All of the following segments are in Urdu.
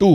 2।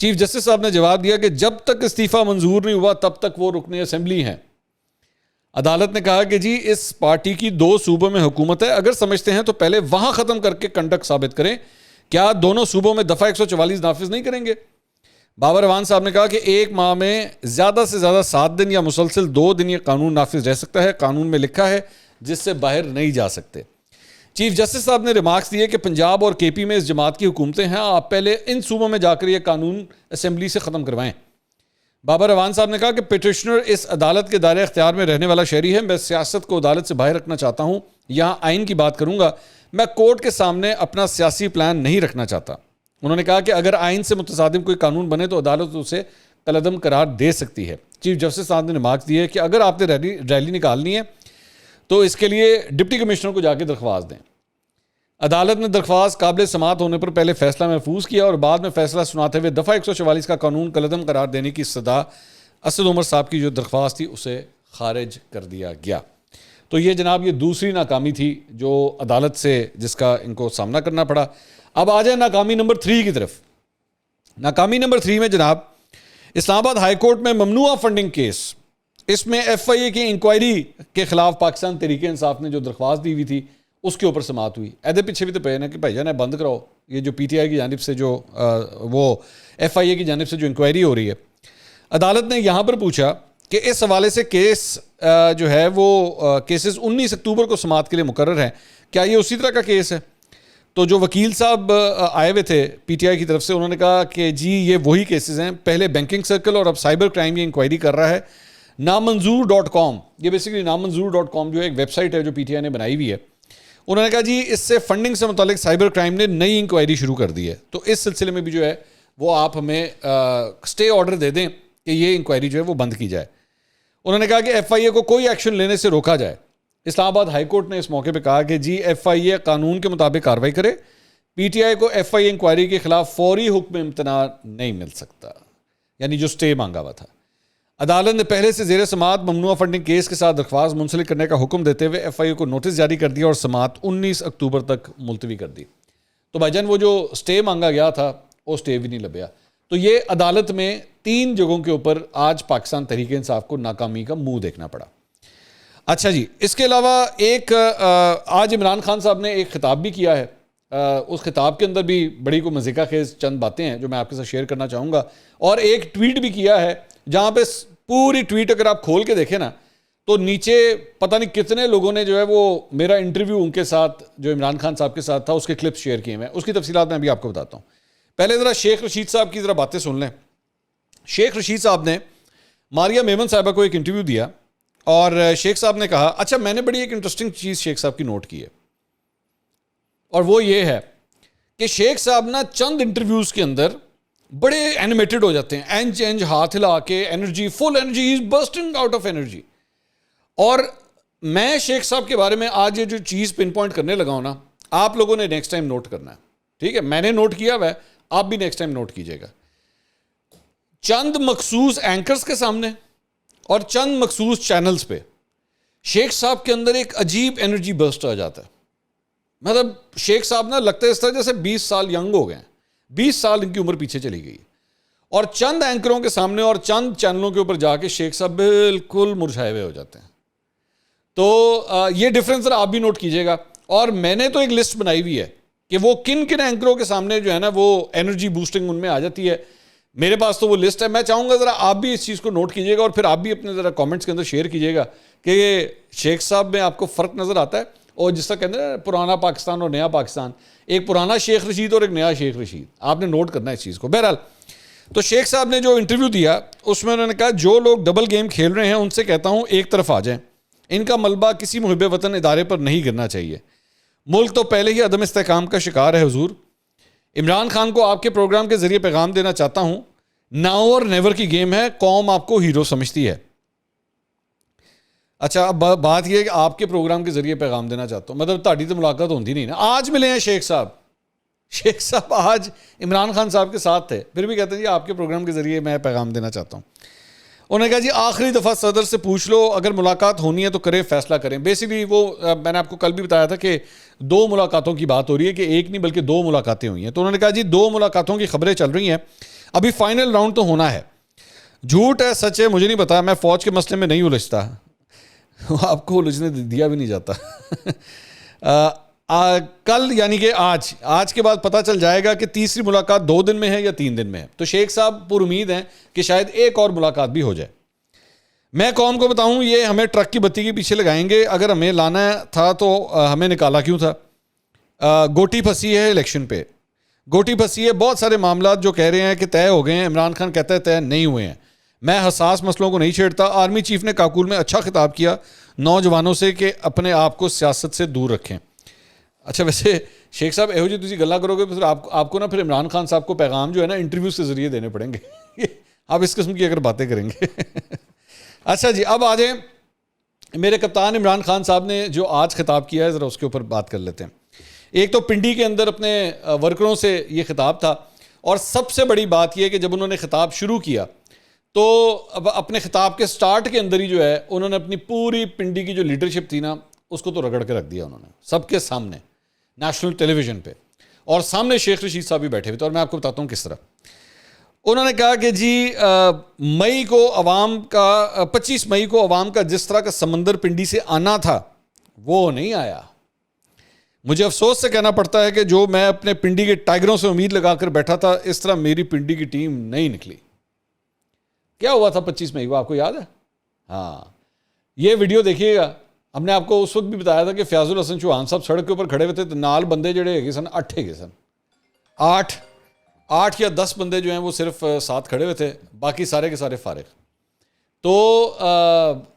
چیف جسٹس صاحب نے جواب دیا کہ جب تک استعفیٰ منظور نہیں ہوا تب تک وہ رکن اسمبلی ہیں. عدالت نے کہا کہ جی اس پارٹی کی 2 صوبوں میں حکومت ہے, اگر سمجھتے ہیں تو پہلے وہاں ختم کر کے کنڈکٹ ثابت کریں. کیا دونوں صوبوں میں دفعہ 144 نافذ نہیں کریں گے؟ بابر اعوان صاحب نے کہا کہ 1 ماہ میں زیادہ سے زیادہ 7 دن یا مسلسل 2 دن یہ قانون نافذ رہ سکتا ہے. قانون میں لکھا ہے جس سے باہر نہیں جا سکتے. چیف جسٹس صاحب نے ریمارکس دیے کہ پنجاب اور کے پی میں اس جماعت کی حکومتیں ہیں, آپ پہلے ان صوبوں میں جا کر یہ قانون اسمبلی سے ختم کروائیں. بابر اعوان صاحب نے کہا کہ پٹیشنر اس عدالت کے دائرہ اختیار میں رہنے والا شہری ہے, میں سیاست کو عدالت سے باہر رکھنا چاہتا ہوں, یہاں آئین کی بات کروں گا, میں کورٹ کے سامنے اپنا سیاسی پلان نہیں رکھنا چاہتا. انہوں نے کہا کہ اگر آئین سے متصادم کوئی قانون بنے تو عدالت اسے کالعدم قرار دے سکتی ہے. چیف جسٹس صاحب نے ریمارکس دیے کہ اگر آپ نے ریلی نکالنی ہے تو اس کے لیے ڈپٹی کمشنر کو جا کے درخواست دیں. عدالت نے درخواست قابل سماعت ہونے پر پہلے فیصلہ محفوظ کیا اور بعد میں فیصلہ سناتے ہوئے دفعہ 144 کا قانون کالعدم قرار دینے کی استدعا اسد عمر صاحب کی جو درخواست تھی اسے خارج کر دیا گیا. تو یہ جناب یہ دوسری ناکامی تھی جو عدالت سے جس کا ان کو سامنا کرنا پڑا. اب آ جائیں ناکامی نمبر 3 کی طرف. ناکامی نمبر 3 میں جناب اسلام آباد ہائی کورٹ میں ممنوعہ فنڈنگ کیس, اس میں ایف آئی اے کی انکوائری کے خلاف پاکستان تحریک انصاف نے جو درخواست دی ہوئی تھی اس کے اوپر سماعت ہوئی. ایدے پیچھے بھی تو پہ نا کہ بھائی جان بند کراؤ یہ جو پی ٹی آئی کی جانب سے جو وہ ایف آئی اے کی جانب سے جو انکوائری ہو رہی ہے. عدالت نے یہاں پر پوچھا کہ اس حوالے سے کیس جو ہے وہ کیسز 19 اکتوبر کو سماعت کے لیے مقرر ہیں, کیا یہ اسی طرح کا کیس ہے؟ تو جو وکیل صاحب آئے ہوئے تھے پی ٹی آئی کی طرف سے انہوں نے کہا کہ جی یہ وہی کیسز ہیں, پہلے بینکنگ سرکل اور اب سائبر کرائم یہ انکوائری کر رہا ہے. نامنظور.com یہ بیسیکلی نامنظور.com جو ایک ویب سائٹ ہے جو پی ٹی آئی نے بنائی ہوئی ہے, انہوں نے کہا جی اس سے فنڈنگ سے متعلق سائبر کرائم نے نئی انکوائری شروع کر دی ہے, تو اس سلسلے میں بھی جو ہے وہ آپ ہمیں اسٹے آرڈر دے دیں کہ یہ انکوائری جو ہے وہ بند کی جائے. انہوں نے کہا کہ ایف آئی اے کو کوئی ایکشن لینے سے روکا جائے. اسلام آباد ہائی کورٹ نے اس موقع پہ کہا کہ جی ایف آئی اے قانون کے مطابق کارروائی کرے, پی ٹی آئی کو ایف آئی اے انکوائری کے خلاف فوری حکم امتناع نہیں مل سکتا, یعنی جو اسٹے مانگا ہوا تھا. عدالت نے پہلے سے زیر سماعت ممنوعہ فنڈنگ کیس کے ساتھ درخواست منسلک کرنے کا حکم دیتے ہوئے ایف آئی اے کو نوٹس جاری کر دیا اور سماعت 19 اکتوبر تک ملتوی کر دی. تو بھائی جان وہ جو اسٹے مانگا گیا تھا وہ اسٹے بھی نہیں لبیا. تو یہ عدالت میں 3 جگہوں کے اوپر آج پاکستان تحریک انصاف کو ناکامی کا منہ دیکھنا پڑا. اچھا جی, اس کے علاوہ ایک آج عمران خان صاحب نے ایک خطاب بھی کیا ہے, اس خطاب کے اندر بھی بڑی کو مزیکا خیز چند باتیں ہیں جو میں آپ کے ساتھ شیئر کرنا چاہوں گا, اور ایک ٹویٹ بھی کیا ہے جہاں پہ پوری ٹویٹ اگر آپ کھول کے دیکھیں نا تو نیچے پتہ نہیں کتنے لوگوں نے جو ہے وہ میرا انٹرویو ان کے ساتھ جو عمران خان صاحب کے ساتھ تھا اس کے کلپس شیئر کیے ہیں. اس کی تفصیلات میں ابھی آپ کو بتاتا ہوں. پہلے ذرا شیخ رشید صاحب کی ذرا باتیں سن لیں. شیخ رشید صاحب نے ماریہ میمن صاحبہ کو ایک انٹرویو دیا اور شیخ صاحب نے کہا, اچھا میں نے بڑی ایک انٹرسٹنگ چیز شیخ صاحب کی نوٹ کی ہے, اور وہ یہ ہے کہ شیخ صاحب نا چند انٹرویوز کے اندر بڑے اینیمیٹڈ ہو جاتے ہیں, اینج اینج ہاتھ ہلا کے, energy full energy, is bursting out of energy. اور میں شیخ صاحب کے بارے میں آج یہ جو چیز پن پوائنٹ کرنے لگا ہوں نا, آپ لوگوں نے نیکسٹ ٹائم نوٹ کرنا ہے, ٹھیک ہے؟ میں نے نوٹ کیا ہوا ہے, آپ بھی نیکسٹ ٹائم نوٹ کیجئے گا. چند مخصوص اینکرز کے سامنے اور چند مخصوص چینلز پہ شیخ صاحب کے اندر ایک عجیب انرجی برسٹ آ جاتا ہے. مطلب شیخ صاحب نا لگتا ہے اس طرح جیسے 20 سال ینگ ہو گئے ہیں, 20 سال ان کی عمر پیچھے چلی گئی. اور چند اینکروں کے سامنے اور چند چینلوں کے اوپر جا کے شیخ صاحب بالکل مرجھائے ہوئے ہو جاتے ہیں. تو یہ ڈفرینس ذرا آپ بھی نوٹ کیجئے گا. اور میں نے تو ایک لسٹ بنائی ہوئی ہے کہ وہ کن کن اینکروں کے سامنے جو ہے نا وہ انرجی بوسٹنگ ان میں آ جاتی ہے. میرے پاس تو وہ لسٹ ہے, میں چاہوں گا ذرا آپ بھی اس چیز کو نوٹ کیجئے گا اور پھر آپ بھی اپنے ذرا کامنٹس کے اندر شیئر کیجئے گا کہ شیخ صاحب میں آپ کو فرق نظر آتا ہے. اور جس طرح کہتے ہیں پرانا پاکستان اور نیا پاکستان, ایک پرانا شیخ رشید اور ایک نیا شیخ رشید, آپ نے نوٹ کرنا ہے اس چیز کو. بہرحال تو شیخ صاحب نے جو انٹرویو دیا اس میں انہوں نے کہا, جو لوگ ڈبل گیم کھیل رہے ہیں ان سے کہتا ہوں ایک طرف آ جائیں, ان کا ملبہ کسی محب وطن ادارے پر نہیں گرنا چاہیے. ملک تو پہلے ہی عدم استحکام کا شکار ہے حضور. عمران خان کو آپ کے پروگرام کے ذریعے پیغام دینا چاہتا ہوں, ناؤ اور نیور کی گیم ہے, قوم آپ کو ہیرو سمجھتی ہے. اچھا اب بات یہ ہے کہ آپ کے پروگرام کے ذریعے پیغام دینا چاہتا ہوں, مطلب تہاڈی تو ملاقات ہوتی نہیں نا. آج ملے ہیں شیخ صاحب, شیخ صاحب آج عمران خان صاحب کے ساتھ تھے, پھر بھی کہتے ہیں جی آپ کے پروگرام کے ذریعے میں پیغام دینا چاہتا ہوں. انہوں نے کہا جی آخری دفعہ صدر سے پوچھ لو, اگر ملاقات ہونی ہے تو کریں, فیصلہ کریں. بیسیکلی وہ میں نے آپ کو کل بھی بتایا تھا کہ 2 ملاقاتوں کی بات ہو رہی ہے, کہ ایک نہیں بلکہ 2 ملاقاتیں ہوئی ہیں. تو انہوں نے کہا جی 2 ملاقاتوں کی خبریں چل رہی ہیں, ابھی فائنل راؤنڈ تو ہونا ہے. جھوٹ ہے سچ ہے مجھے نہیں پتا, میں فوج کے مسئلے میں نہیں الجھتا, آپ کو الجھنے دیا بھی نہیں جاتا. کل یعنی کہ آج کے بعد پتہ چل جائے گا کہ تیسری ملاقات 2 دن میں ہے یا 3 دن میں ہے. تو شیخ صاحب پر امید ہیں کہ شاید ایک اور ملاقات بھی ہو جائے. میں قوم کو بتاؤں یہ ہمیں ٹرک کی بتی کے پیچھے لگائیں گے, اگر ہمیں لانا تھا تو ہمیں نکالا کیوں تھا. گوٹی پھنسی ہے الیکشن پہ, گوٹی پھنسی ہے, بہت سارے معاملات جو کہہ رہے ہیں کہ طے ہو گئے ہیں, عمران خان کہتا ہے طے نہیں ہوئے ہیں. میں حساس مسئلوں کو نہیں چھیڑتا. آرمی چیف نے کاکول میں اچھا خطاب کیا نوجوانوں سے کہ اپنے آپ کو سیاست سے دور رکھیں. اچھا ویسے شیخ صاحب یہو جی تسی گلا کرو گے پھر آپ کو نا پھر عمران خان صاحب کو پیغام جو ہے نا انٹرویوز کے ذریعے دینے پڑیں گے آپ اس قسم کی اگر باتیں کریں گے. اچھا جی اب آ جائیں, میرے کپتان عمران خان صاحب نے جو آج خطاب کیا ہے ذرا اس کے اوپر بات کر لیتے ہیں. ایک تو پنڈی کے اندر اپنے ورکروں سے یہ خطاب تھا, اور سب سے بڑی بات یہ کہ جب انہوں نے خطاب شروع کیا تو اب اپنے خطاب کے سٹارٹ کے اندر ہی جو ہے انہوں نے اپنی پوری پنڈی کی جو لیڈرشپ تھی نا اس کو تو رگڑ کے رکھ دیا انہوں نے سب کے سامنے نیشنل ٹیلی ویژن پہ, اور سامنے شیخ رشید صاحب بھی بیٹھے ہوئے تھے. اور میں آپ کو بتاتا ہوں کس طرح انہوں نے کہا کہ جی 25 مئی کو عوام کا جس طرح کا سمندر پنڈی سے آنا تھا وہ نہیں آیا. مجھے افسوس سے کہنا پڑتا ہے کہ جو میں اپنے پنڈی کے ٹائگروں سے امید لگا کر بیٹھا تھا اس طرح میری پنڈی کی ٹیم نہیں نکلی. کیا ہوا تھا 25 مئی کو آپ کو یاد ہے؟ ہاں یہ ویڈیو دیکھیے گا. ہم نے آپ کو اس وقت بھی بتایا تھا کہ فیاض الحسن چوہان صاحب سڑک کے اوپر کھڑے ہوئے تھے تو نال بندے جڑے ہے سن 8 یا 10 بندے جو ہیں وہ صرف ساتھ کھڑے ہوئے تھے, باقی سارے کے سارے فارغ. تو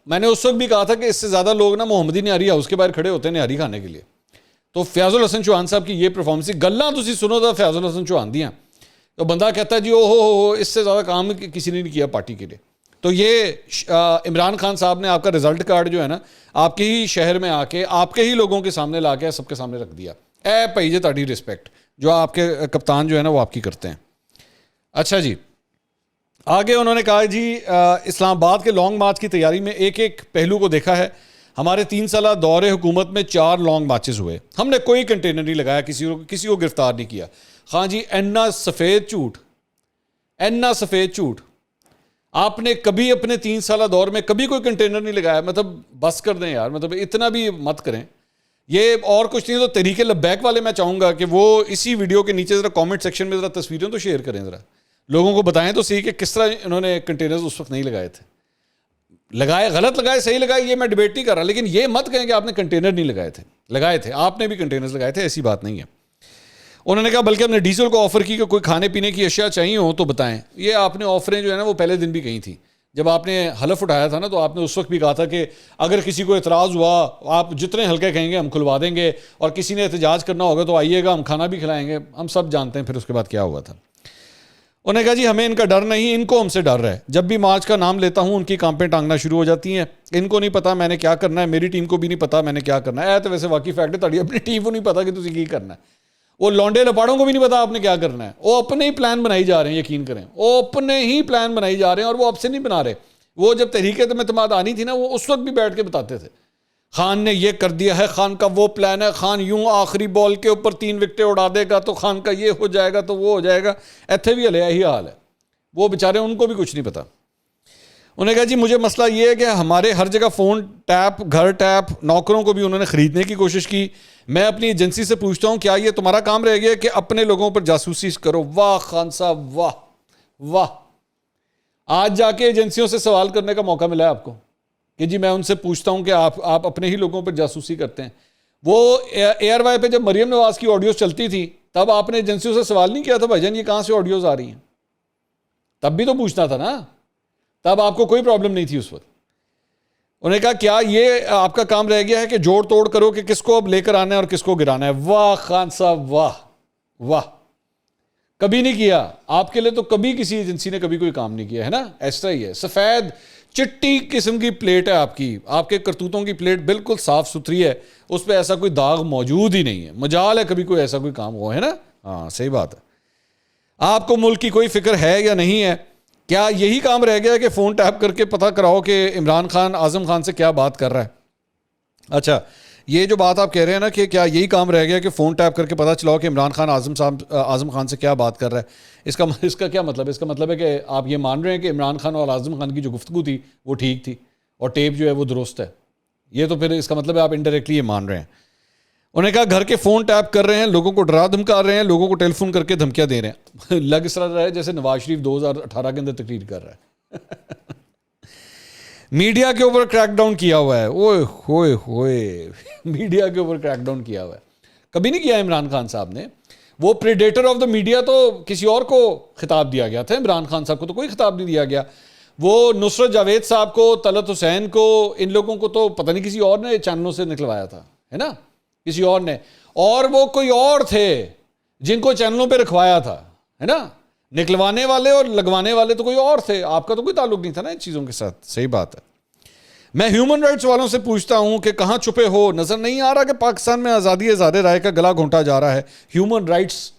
میں نے اس وقت بھی کہا تھا کہ اس سے زیادہ لوگ نا محمدی نہاری ہاؤس کے باہر کھڑے ہوتے ہیں نہاری کھانے کے لیے. تو فیاض الحسن چوہان صاحب کی یہ پرفارمنس گلاں تسی سنو تھا فیاض الحسن چوہان دیاں تو بندہ کہتا ہے جی او ہو اس سے زیادہ کام کسی نے نہیں کیا پارٹی کے لیے. تو یہ عمران خان صاحب نے آپ کا رزلٹ کارڈ جو ہے نا آپ کے ہی شہر میں آ کے آپ کے ہی لوگوں کے سامنے لا کے سب کے سامنے رکھ دیا. اے بھائی جی تہاڈی رسپیکٹ جو آپ کے کپتان جو ہے نا وہ آپ کی کرتے ہیں. اچھا جی آگے انہوں نے کہا جی اسلام آباد کے لانگ مارچ کی تیاری میں ایک پہلو کو دیکھا ہے. ہمارے 3 سالہ دور حکومت میں 4 لانگ مارچز ہوئے, ہم نے کوئی کنٹینر نہیں لگایا, کسی کو گرفتار نہیں کیا. ہاں جی اینا سفید جھوٹ. آپ نے کبھی اپنے 3 سالہ دور میں کبھی کوئی کنٹینر نہیں لگایا. مطلب بس کر دیں یار, مطلب اتنا بھی مت کریں. یہ اور کچھ نہیں تو تحریک لبیک والے میں چاہوں گا کہ وہ اسی ویڈیو کے نیچے ذرا کامنٹ سیکشن میں ذرا تصویریں تو شیئر کریں, ذرا لوگوں کو بتائیں تو صحیح کہ کس طرح انہوں نے کنٹینرز اس وقت نہیں لگائے تھے. لگائے غلط لگائے صحیح لگائے یہ میں ڈیبیٹ نہیں کر رہا, لیکن یہ مت کہیں کہ آپ نے کنٹینر نہیں لگائے تھے. آپ نے بھی کنٹینرز لگائے تھے, ایسی بات نہیں ہے. انہوں نے کہا بلکہ ہم نے ڈیزل کو آفر کی کہ کوئی کھانے پینے کی اشیاء چاہیے ہوں تو بتائیں. یہ آپ نے آفریں جو ہے نا وہ پہلے دن بھی کہی تھی جب آپ نے حلف اٹھایا تھا نا, تو آپ نے اس وقت بھی کہا تھا کہ اگر کسی کو اعتراض ہوا آپ جتنے ہلکے کہیں گے ہم کھلوا دیں گے, اور کسی نے احتجاج کرنا ہوگا تو آئیے گا ہم کھانا بھی کھلائیں گے. ہم سب جانتے ہیں پھر اس کے بعد کیا ہوا تھا. انہوں نے کہا جی ہمیں ان کا ڈر نہیں, ان کو ہم سے ڈر ہے. جب بھی مارچ کا نام لیتا ہوں ان کی کانپیں ٹانگنا شروع ہو جاتی ہیں. ان کو نہیں پتا میں نے کیا کرنا ہے, میری ٹیم کو بھی نہیں پتا میں نے کیا کرنا ہے. تو ویسے واقعی فیکٹ ہے تہاڈی اپنی ٹیم کو نہیں پتا کہ تسی کی کرنا ہے. وہ لونڈے لپاڑوں کو بھی نہیں پتا آپ نے کیا کرنا ہے. وہ اپنے ہی پلان بنائی جا رہے ہیں, یقین کریں وہ اپنے ہی پلان بنائی جا رہے ہیں, اور وہ اب سے نہیں بنا رہے. وہ جب تحریک اعتماد آنی تھی نا وہ اس وقت بھی بیٹھ کے بتاتے تھے خان نے یہ کر دیا ہے, خان کا وہ پلان ہے, خان یوں آخری بال کے اوپر 3 وکٹیں اڑا دے گا تو خان کا یہ ہو جائے گا تو وہ ہو جائے گا. ایتھے بھی ہلیا ہی حال ہے, وہ بیچارے ان کو بھی کچھ نہیں پتا. انہوں نے کہا جی مجھے مسئلہ یہ ہے کہ ہمارے ہر جگہ فون ٹیپ, گھر ٹیپ, نوکروں کو بھی انہوں نے خریدنے کی کوشش کی. میں اپنی ایجنسی سے پوچھتا ہوں کیا یہ تمہارا کام رہ گیا کہ اپنے لوگوں پر جاسوسی کرو؟ واہ خان صاحب واہ واہ. آج جا کے ایجنسیوں سے سوال کرنے کا موقع ملا ہے آپ کو کہ جی میں ان سے پوچھتا ہوں کہ آپ اپنے ہی لوگوں پر جاسوسی کرتے ہیں. وہ ایئر وائی پہ جب مریم نواز کی آڈیوز چلتی تھی تب آپ نے ایجنسیوں سے سوال نہیں کیا تھا بھائی جان یہ کہاں سے آڈیوز آ رہی ہیں؟ تب بھی تو پوچھنا تھا نا, تب آپ کو کوئی پرابلم نہیں تھی اس وقت. انہوں نے کہا کیا یہ آپ کا کام رہ گیا ہے کہ جوڑ توڑ کرو کہ کس کو اب لے کر آنا ہے اور کس کو گرانا ہے؟ واہ خان صاحب واہ واہ. کبھی نہیں کیا آپ کے لیے تو کبھی کسی ایجنسی نے کبھی کوئی کام نہیں کیا ہے نا. ایسا ہی ہے, سفید چٹی قسم کی پلیٹ ہے آپ کی, آپ کے کرتوتوں کی پلیٹ بالکل صاف ستھری ہے, اس پہ ایسا کوئی داغ موجود ہی نہیں ہے. مجال ہے کبھی کوئی ایسا کوئی کام ہوا ہے نا. ہاں صحیح بات ہے. آپ کو ملک کی کوئی فکر ہے یا نہیں ہے؟ کیا یہی کام رہ گیا کہ فون ٹیپ کر کے پتہ کراؤ کہ عمران خان اعظم خان سے کیا بات کر رہا ہے؟ اچھا یہ جو بات آپ کہہ رہے ہیں نا کہ کیا یہی کام رہ گیا کہ فون ٹیپ کر کے پتہ چلاؤ کہ عمران خان اعظم خان سے کیا بات کر رہا ہے؟ اس کا کیا مطلب ہے؟ اس کا مطلب ہے کہ آپ یہ مان رہے ہیں کہ عمران خان اور اعظم خان کی جو گفتگو تھی وہ ٹھیک تھی اور ٹیپ جو ہے وہ درست ہے. یہ تو پھر اس کا مطلب ہے آپ انڈائریکٹلی یہ مان رہے ہیں. انہوں نے کہا گھر کے فون ٹیپ کر رہے ہیں, لوگوں کو ڈرا دھمکا رہے ہیں, لوگوں کو ٹیلی فون کر کے دھمکیاں دے رہے ہیں. لگ اس طرح رہا ہے جیسے نواز شریف 2018 کے اندر تقریر کر رہا ہے. میڈیا کے اوپر کریک ڈاؤن کیا ہوا ہے. اوئے ہوئے ہوئے, میڈیا کے اوپر کریک ڈاؤن کیا ہوا ہے. کبھی نہیں کیا عمران خان صاحب نے. وہ پریڈیٹر آف دا میڈیا تو کسی اور کو خطاب دیا گیا تھا, عمران خان صاحب کو تو کوئی خطاب نہیں دیا گیا. وہ نصرت جاوید صاحب کو, طلعت حسین کو, ان لوگوں کو تو پتہ نہیں کسی اور نے چینلوں سے نکلوایا تھا, ہے نا, کسی اور نے. اور وہ کوئی اور تھے جن کو چینلوں پہ رکھوایا تھا, ہے نا. نکلوانے والے اور لگوانے والے تو کوئی اور تھے, آپ کا تو کوئی تعلق نہیں تھا نا ان چیزوں کے ساتھ. صحیح بات ہے. میں ہیومن رائٹس والوں سے پوچھتا ہوں کہ کہاں چھپے ہو؟ نظر نہیں آ رہا کہ پاکستان میں آزادی اظہار رائے کا گلا گھونٹا جا رہا ہے؟ ہیومن رائٹس,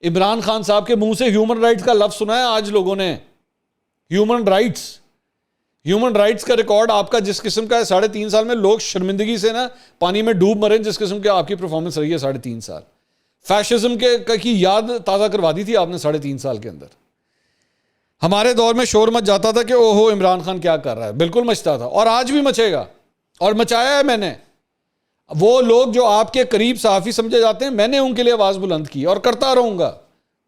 عمران خان صاحب کے منہ سے ہیومن رائٹس کا لفظ سنا ہے آج لوگوں نے؟ ہیومن رائٹس کا ریکارڈ آپ کا جس قسم کا ہے, 3.5 سال میں لوگ شرمندگی سے نا پانی میں ڈوب مرے جس قسم کی آپ کی پرفارمنس رہی ہے 3.5 سال. فیشزم کی یاد تازہ کروا دی تھی آپ نے 3.5 سال کے اندر. ہمارے دور میں شور مچ جاتا تھا کہ اوہو عمران خان کیا کر رہا ہے, بالکل مچتا تھا, اور آج بھی مچے گا, اور مچایا ہے میں نے. وہ لوگ جو آپ کے قریب صحافی سمجھے جاتے ہیں, میں نے ان کے لیے آواز بلند کی اور کرتا رہوں گا,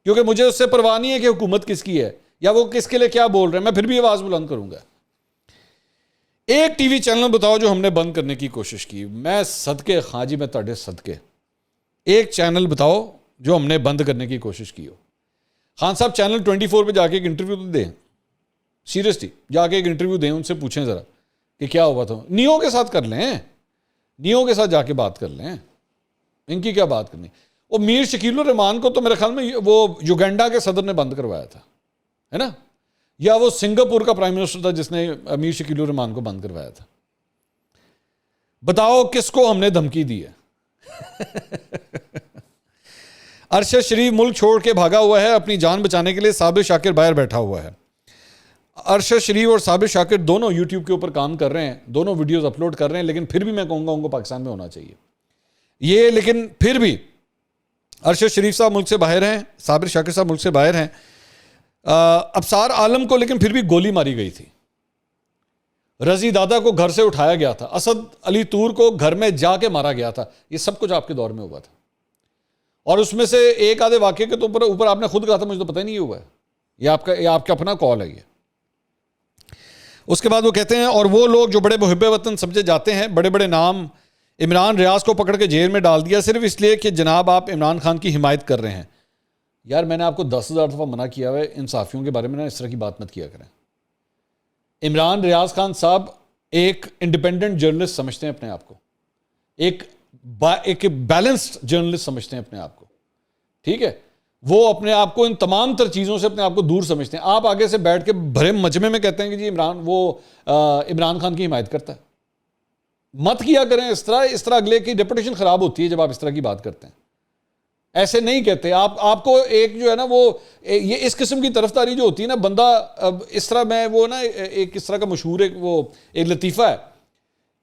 کیونکہ مجھے اس سے پرواہ نہیں ہے کہ حکومت کس کی ہے یا وہ کس کے لیے کیا بول رہے ہیں, میں پھر بھی آواز بلند کروں گا. ایک ٹی وی چینل بتاؤ جو ہم نے بند کرنے کی کوشش کی. میں صدقے خواہ جی, میں تہاڈے صدقے, ایک چینل بتاؤ جو ہم نے بند کرنے کی کوشش کی ہو. خان صاحب چینل 24 پہ جا کے ایک انٹرویو تو دیں, سیریسلی جا کے ایک انٹرویو دیں, ان سے پوچھیں ذرا کہ کیا ہوا تھا. نیو کے ساتھ کر لیں, نیو کے ساتھ جا کے بات کر لیں, ان کی کیا بات کرنی. وہ میر شکیل الرحمان کو تو میرے خیال میں وہ یوگینڈا کے صدر نے بند کروایا تھا, ہے نا, یا وہ سنگاپور کا پرائم منسٹر تھا جس نے میر شکیل الرحمان کو بند کروایا تھا. بتاؤ کس کو ہم نے دھمکی دی ہے؟ ارشد شریف ملک چھوڑ کے بھاگا ہوا ہے, اپنی جان بچانے کے لیے صابر شاکر باہر بیٹھا ہوا ہے. ارشد شریف اور صابر شاکر دونوں یوٹیوب کے اوپر کام کر رہے ہیں, دونوں ویڈیوز اپلوڈ کر رہے ہیں, لیکن پھر بھی میں کہوں گا ان کو پاکستان میں ہونا چاہیے یہ. لیکن پھر بھی ارشد شریف صاحب ملک سے باہر ہیں, صابر شاکر صاحب ملک سے باہر ہیں. ابصار عالم کو لیکن پھر بھی گولی ماری گئی تھی, رضی دادا کو گھر سے اٹھایا گیا تھا, اسد علی طور کو گھر میں جا کے مارا گیا تھا. یہ سب کچھ آپ کے دور میں ہوا تھا, اور اس میں سے ایک آدھے واقعے کے تو اوپر آپ نے خود کہا تھا مجھے تو پتہ ہی نہیں ہوا ہے. یہ آپ کا اپنا کال ہے یہ. اس کے بعد وہ کہتے ہیں اور وہ لوگ جو بڑے محب وطن سمجھے جاتے ہیں, بڑے بڑے نام, عمران ریاض کو پکڑ کے جیل میں ڈال دیا صرف اس لیے کہ جناب آپ عمران خان کی حمایت کر رہے ہیں. یار میں نے آپ کو 10,000 دفعہ منع کیا ہوا ہے ان صحافیوں کے بارے میں نا اس طرح کی بات مت کیا کریں. عمران ریاض خان صاحب ایک انڈیپینڈنٹ جرنلسٹ سمجھتے ہیں اپنے آپ کو, ایک بیلنسڈ جرنلسٹ سمجھتے ہیں اپنے آپ کو, ٹھیک ہے. وہ اپنے آپ کو ان تمام تر چیزوں سے اپنے آپ کو دور سمجھتے ہیں. آپ آگے سے بیٹھ کے بھرے مجمع میں کہتے ہیں کہ جی عمران خان کی حمایت کرتا ہے. مت کیا کریں اس طرح اگلے کی ریپوٹیشن خراب ہوتی ہے جب آپ اس طرح کی بات کرتے ہیں. ایسے نہیں کہتے آپ کو ایک جو ہے نا وہ یہ اس قسم کی طرفداری جو ہوتی ہے نا, بندہ اس طرح میں وہ نا ایک اس طرح کا مشہور ایک لطیفہ ہے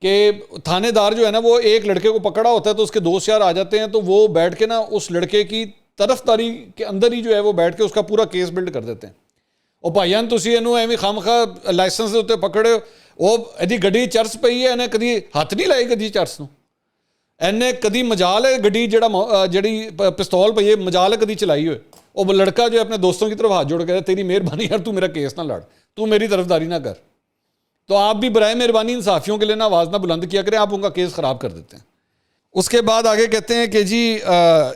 کہ تھانے دار جو ہے نا وہ ایک لڑکے کو پکڑا ہوتا ہے تو اس کے دوست یار آ جاتے ہیں, تو وہ بیٹھ کے نا اس لڑکے کی طرفداری کے اندر ہی جو ہے وہ بیٹھ کے اس کا پورا کیس بلڈ کر دیتے ہیں. اور بھائی تسی اینو ایویں خامخواہ لائسنس دے اوتے پکڑے, وہ ایدی گڈی چرس پئی ہے, اینے کدی ہاتھ نہیں لائی کدی چرس نو, اینے کدی مجال ہے گڈی جڑی پستول پئی ہے مجال ہے کدی چلائی ہوئے. وہ لڑکا جو ہے اپنے دوستوں کی طرف ہاتھ جوڑ کے تیری مہربانی یار تو میرا کیس نہ لڑ, تو میری طرفداری نہ کر. تو آپ بھی برائے مہربانی ان صحافیوں کے لیے نہ آواز نہ بلند کیا کریں, آپ ان کا کیس خراب کر دیتے ہیں. اس کے بعد آگے کہتے ہیں کہ جی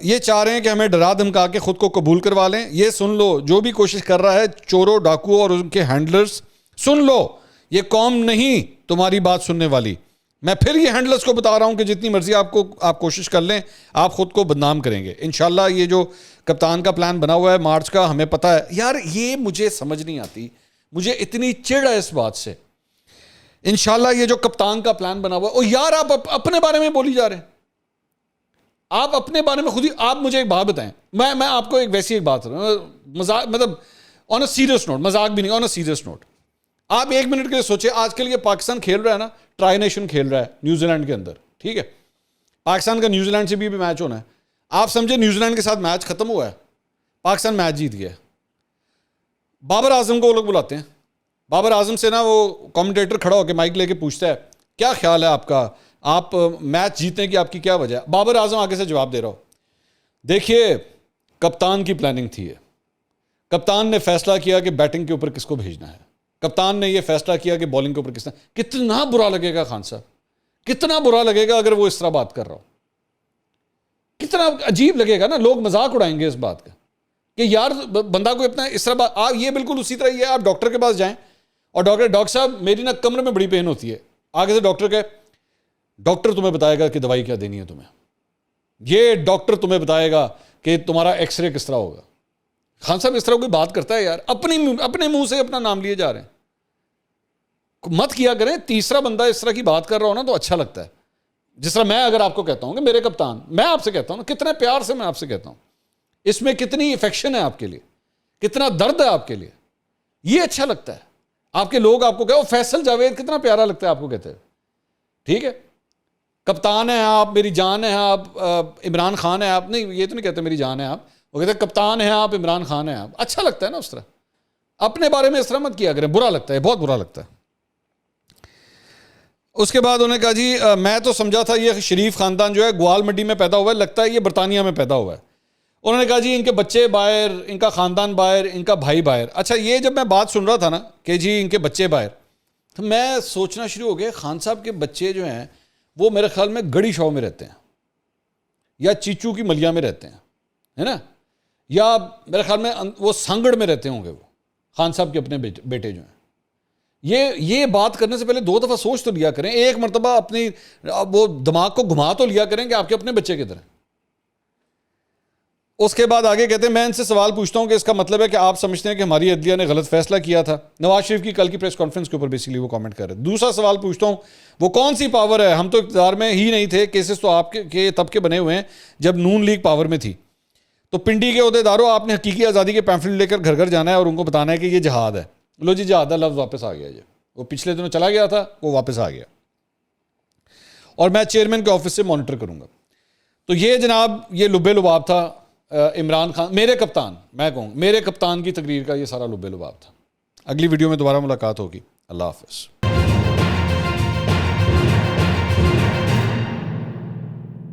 یہ چاہ رہے ہیں کہ ہمیں ڈرا دھمکا کے خود کو قبول کروا لیں. یہ سن لو جو بھی کوشش کر رہا ہے, چوروں ڈاکو اور ان کے ہینڈلرز, سن لو یہ قوم نہیں تمہاری بات سننے والی. میں پھر یہ ہینڈلرز کو بتا رہا ہوں کہ جتنی مرضی آپ کوشش کر لیں آپ خود کو بدنام کریں گے انشاءاللہ. یہ جو کپتان کا پلان بنا ہوا ہے مارچ کا, ہمیں پتہ ہے یار, یہ مجھے سمجھ نہیں آتی, مجھے اتنی چڑ ہے اس بات سے. انشاءاللہ یہ جو کپتان کا پلان بنا ہوا ہے, اور یار آپ اپنے بارے میں بولی جا رہے ہیں, آپ اپنے بارے میں خود ہی. آپ مجھے ایک بات بتائیں, میں آپ کو ویسی ایک بات مذاق, مطلب آن اے سیریس نوٹ, مذاق بھی نہیں, آن اے سیریس نوٹ. آپ 1 منٹ کے لیے سوچیں, آج کل یہ پاکستان کھیل رہا ہے نا, ٹرائی نیشن کھیل رہا ہے نیوزی لینڈ کے اندر, ٹھیک ہے. پاکستان کا نیوزی لینڈ سے بھی میچ ہونا ہے. آپ سمجھے نیوزی لینڈ کے ساتھ میچ ختم ہوا ہے, پاکستان میچ جیت گیا. بابر اعظم کو وہ لوگ بلاتے ہیں, بابر اعظم سے نا وہ کمنٹیٹر کھڑا ہو کے مائک لے کے پوچھتا ہے کیا خیال ہے آپ کا, آپ میچ جیتنے کی آپ کی کیا وجہ ہے. بابر اعظم آگے سے جواب دے رہا ہو, دیکھیے کپتان کی پلاننگ تھی, کپتان نے فیصلہ کیا کہ بیٹنگ کے اوپر کس کو بھیجنا ہے, کپتان نے یہ فیصلہ کیا کہ بالنگ کے اوپر کس نے. کتنا برا لگے گا خان صاحب, کتنا برا لگے گا اگر وہ اس طرح بات کر رہا ہو, کتنا عجیب لگے گا نا. لوگ مذاق اڑائیں گے اس بات کا کہ یار بندہ کو اپنا اس طرح یہ بالکل اسی طرح. یہ آپ ڈاکٹر کے پاس جائیں اور ڈاکٹر صاحب میری نا کمر میں بڑی پین ہوتی ہے, آگے سے ڈاکٹر تمہیں بتائے گا کہ دوائی کیا دینی ہے تمہیں, یہ ڈاکٹر تمہیں بتائے گا کہ تمہارا ایکس رے کس طرح ہوگا. خان صاحب اس طرح کوئی بات کرتا ہے یار, اپنے منہ سے اپنا نام لیے جا رہے ہیں, مت کیا کریں. تیسرا بندہ اس طرح کی بات کر رہا ہو نا تو اچھا لگتا ہے. جس طرح میں اگر آپ کو کہتا ہوں کہ میرے کپتان, میں آپ سے کہتا ہوں نا, کتنے پیار سے میں آپ سے کہتا ہوں, اس میں کتنی افیکشن ہے آپ کے لیے, کتنا درد ہے آپ کے لیے, یہ اچھا لگتا ہے. آپ کے لوگ آپ کو کہو فیصل جاوید کتنا پیارا لگتا ہے آپ کو کہتے ہیں, ٹھیک ہے کپتان ہیں آپ, میری جان ہے آپ, عمران خان ہے آپ, نہیں یہ تو نہیں کہتے میری جان ہے آپ, وہ کہتے ہیں کپتان ہیں آپ, عمران خان ہیں آپ. اچھا لگتا ہے نا اس طرح, اپنے بارے میں اس طرح مت کیا کریں, برا لگتا ہے, بہت برا لگتا ہے. اس کے بعد انہوں نے کہا جی میں تو سمجھا تھا یہ شریف خاندان جو ہے گوال منڈی میں پیدا ہوا ہے, لگتا ہے یہ برطانیہ میں پیدا ہوا ہے. انہوں نے کہا جی ان کے بچے باہر, ان کا خاندان باہر, ان کا بھائی باہر. اچھا یہ جب میں بات سن رہا تھا نا کہ جی ان کے بچے باہر, تو میں سوچنا شروع ہو گیا خان صاحب کے بچے جو ہیں وہ میرے خیال میں گڑی شاؤ میں رہتے ہیں یا چیچو کی ملیا میں رہتے ہیں, ہے نا, یا میرے خیال میں وہ سانگڑ میں رہتے ہوں گے وہ خان صاحب کے اپنے بیٹے جو ہیں. یہ بات کرنے سے پہلے 2 دفعہ سوچ تو لیا کریں, ایک مرتبہ اپنی وہ دماغ کو گھما تو لیا کریں کہ آپ کے اپنے بچے کدھر ہیں. اس کے بعد آگے کہتے ہیں میں ان سے سوال پوچھتا ہوں کہ اس کا مطلب ہے کہ آپ سمجھتے ہیں کہ ہماری عدلیہ نے غلط فیصلہ کیا تھا. نواز شریف کی کل کی پریس کانفرنس کے اوپر بیسیکلی وہ کامنٹ کر رہے ہیں. دوسرا سوال پوچھتا ہوں وہ کون سی پاور ہے, ہم تو اقتدار میں ہی نہیں تھے, کیسز تو آپ کے تب کے بنے ہوئے ہیں جب نون لیگ پاور میں تھی. تو پنڈی کے عہدیداروں آپ نے حقیقی آزادی کے پیمفلٹ لے کر گھر گھر جانا ہے اور ان کو بتانا ہے کہ یہ جہاد ہے. لو جی جہاد کا لفظ واپس آ گیا, جی وہ پچھلے دنوں چلا گیا تھا, وہ واپس آ گیا, اور میں چیئرمین کے آفس سے مانیٹر کروں گا. تو یہ جناب یہ لبے لباب تھا عمران خان, میرے کپتان, میں کہوں میرے کپتان کی تقریر کا یہ سارا لبے لباب تھا. اگلی ویڈیو میں دوبارہ ملاقات ہوگی. اللہ حافظ.